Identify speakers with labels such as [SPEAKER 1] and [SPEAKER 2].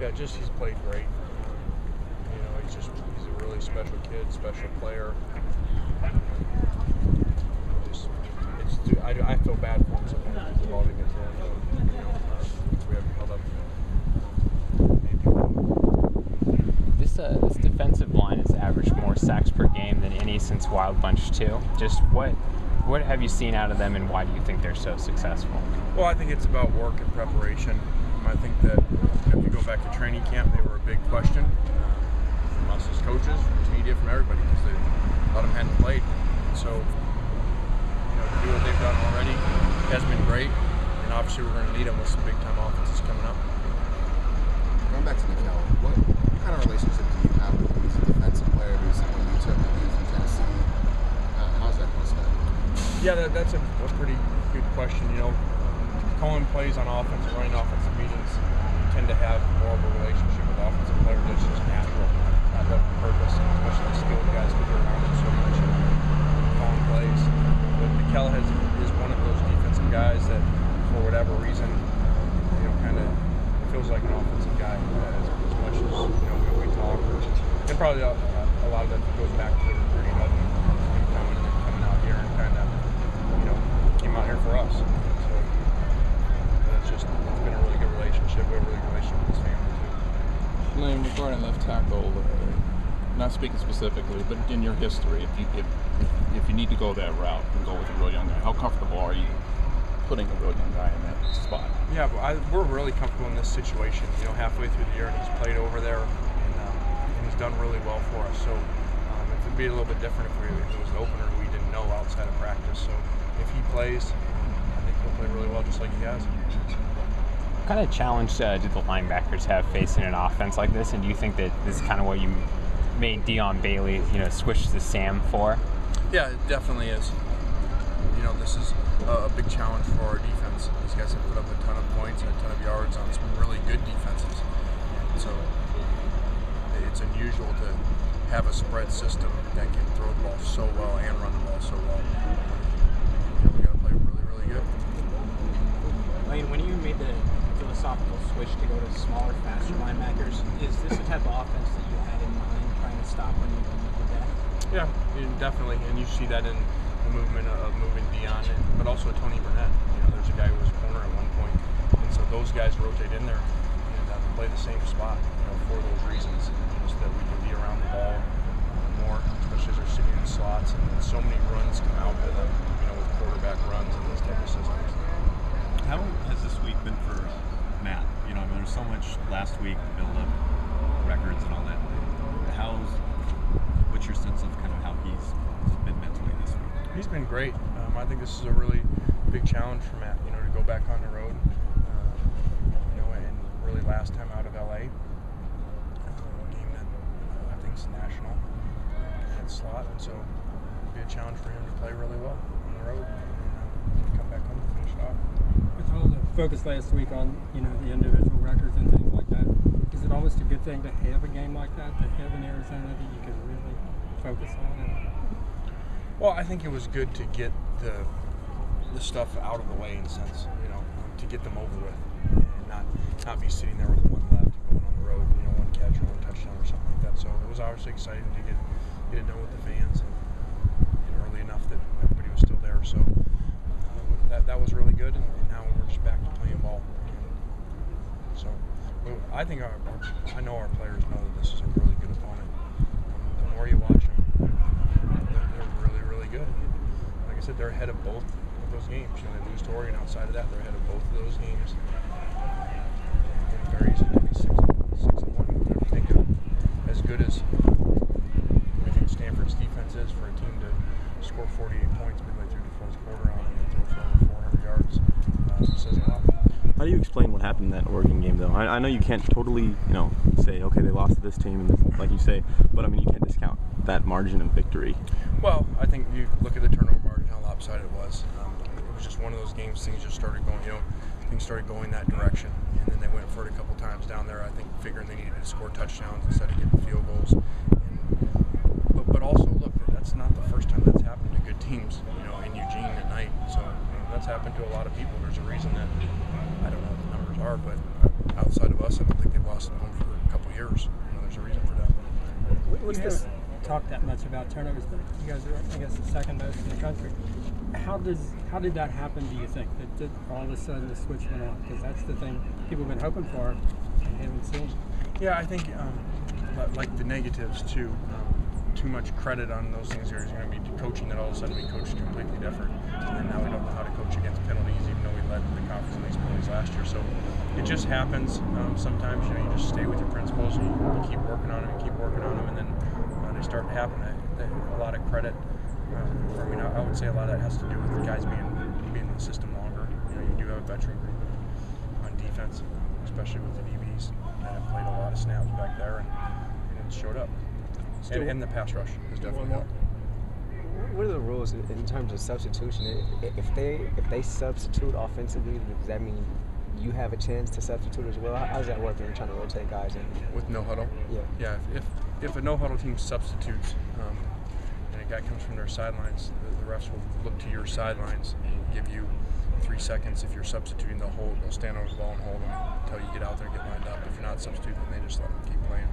[SPEAKER 1] Yeah, he's played great. He's a really special kid, special player. I feel bad for him sometimes. The ball didn't get to him, but we haven't held up.
[SPEAKER 2] This defensive line has averaged more sacks per game than any since Wild Bunch 2. Just what have you seen out of them, and why do you think they're so successful?
[SPEAKER 1] Well, I think it's about work and preparation. I think that if you go back to training camp, they were a big question from us as coaches, from the media, from everybody, because a lot of them hadn't played. So, to do what they've done already has been great, and obviously we're going to need them with some big-time offenses coming up.
[SPEAKER 3] Going back to Nikhil, what kind of relationship do you have with him? He's a defensive player, but he's someone you took to use in Tennessee. How's that going to start?
[SPEAKER 1] Yeah, that's a pretty good question. Calling plays on offense and running offensive meetings, you tend to have more of a relationship with offensive players. It's just natural, not done on purpose, and especially the skilled guys because they're around it so much and calling plays. But Nikhil is one of those defensive guys that, for whatever reason, kind of feels like an offensive guy as much as we talk. And probably a lot of that goes back to the recruiting of him coming out here and kind of came out here for us. So it's been a really good relationship. We have a really good relationship with his family too.
[SPEAKER 4] Lane, regarding left tackle, not speaking specifically, but in your history, if you need to go that route and go with a real young guy, how comfortable are you putting a real young guy in that spot?
[SPEAKER 1] Yeah, but we're really comfortable in this situation. Halfway through the year, and he's played over there, and he's done really well for us. So it would be a little bit different if it was an opener we didn't know outside of practice. So if he plays, I think he'll play really well, just like he has.
[SPEAKER 2] What kind of challenge do the linebackers have facing an offense like this, and do you think that this is kind of what you made Dion Bailey, switch to Sam for?
[SPEAKER 1] Yeah, it definitely is. This is a big challenge for our defense. These guys have put up a ton of points and a ton of yards on some really good defenses. So it's unusual to have a spread system that can throw the ball so well and run the ball so well. We got to play really, really good.
[SPEAKER 5] Lane, when you made the philosophical switch to go to smaller, faster linebackers, is this the type of offense that you had in mind trying to stop when you did that?
[SPEAKER 1] Yeah, definitely. And you see that in the movement of moving Dion, but also Tony Burnett. There's a guy who was corner at one point, and so those guys rotate in there and play the same spot, for those reasons, so that we can be around the ball more, especially as they're sitting in the slots, and so many runs come out of them, with quarterback runs and those type of systems.
[SPEAKER 6] How has this week been for Matt? There's so much last week build up, records and all that. What's your sense of kind of how he's been mentally this week?
[SPEAKER 1] He's been great. I think this is a really big challenge for Matt, to go back on the road, and really last time out of LA, a game that I think is national in its slot, and so it'll be a challenge for him to play really well on the road and come back home and finish it off.
[SPEAKER 7] With all the focus last week on the individual records and things like that, is it almost a good thing to have a game like that, to have in Arizona that you can really focus on?
[SPEAKER 1] Well, I think it was good to get the stuff out of the way, in a sense, to get them over with, and not be sitting there with one left going on the road, one catch or one touchdown or something like that. So it was obviously exciting to get it done with the fans and early enough that everybody was still there. So that was really good, and now we're just back to playing ball. So I think I know our players know that this is a really good opponent. The more you watch them, they're really, really good. Like I said, they're ahead of both of those games. They lose to Oregon. Outside of that, they're ahead of both of those games. It's very easy to be 6-1. I think as good as we think Stanford's defense is for a team to score 48 points midway through the fourth quarter on and throw for over 400 yards, says a lot.
[SPEAKER 8] How do you explain what happened in that Oregon game, though? I know you can't totally, say, okay, they lost to this team, like you say, but I mean, you can't discount that margin of victory.
[SPEAKER 1] Well, I think you look at the turnover margin, how lopsided it was. It was just one of those games. Things just started going, things started going that direction, and then they went for it a couple times down there. I think figuring they needed to score touchdowns instead of getting field goals. But also, look, that's not the first time that's happened to good teams, in Eugene at night. So that's happened to a lot of people. There's a reason that I don't know what the numbers are, but outside of us, I don't think they've lost lost at home for a couple years. There's a reason for that.
[SPEAKER 7] You haven't talked that much about turnovers, but you guys are, I guess, the second most in the country. How did that happen, do you think, that all of a sudden the switch went on? Because that's the thing people have been hoping for and haven't seen.
[SPEAKER 1] Yeah, I think like the negatives too. Too much credit on those things. There's going to be coaching that all of a sudden we coached completely different, and then now we don't know how to coach against penalties, even though we led the conference against penalties last year. So it just happens. Sometimes you just stay with your principles and you keep working on them and keep working on them, and then they start to happen. A lot of credit. I would say a lot of that has to do with the guys being in the system longer. You do have a veteran group on defense, especially with the DBs that have played a lot of snaps back there, and it showed up. And the pass rush is definitely helped.
[SPEAKER 9] What are the rules in terms of substitution? If they substitute offensively, does that mean you have a chance to substitute as well? How does that work when you're trying to rotate guys in?
[SPEAKER 1] With no huddle? Yeah. If a no huddle team substitutes and a guy comes from their sidelines, the refs will look to your sidelines and give you 3 seconds. If you're substituting, they'll stand over the ball and hold them until you get out there and get lined up. If you're not substituting, they just let them keep playing.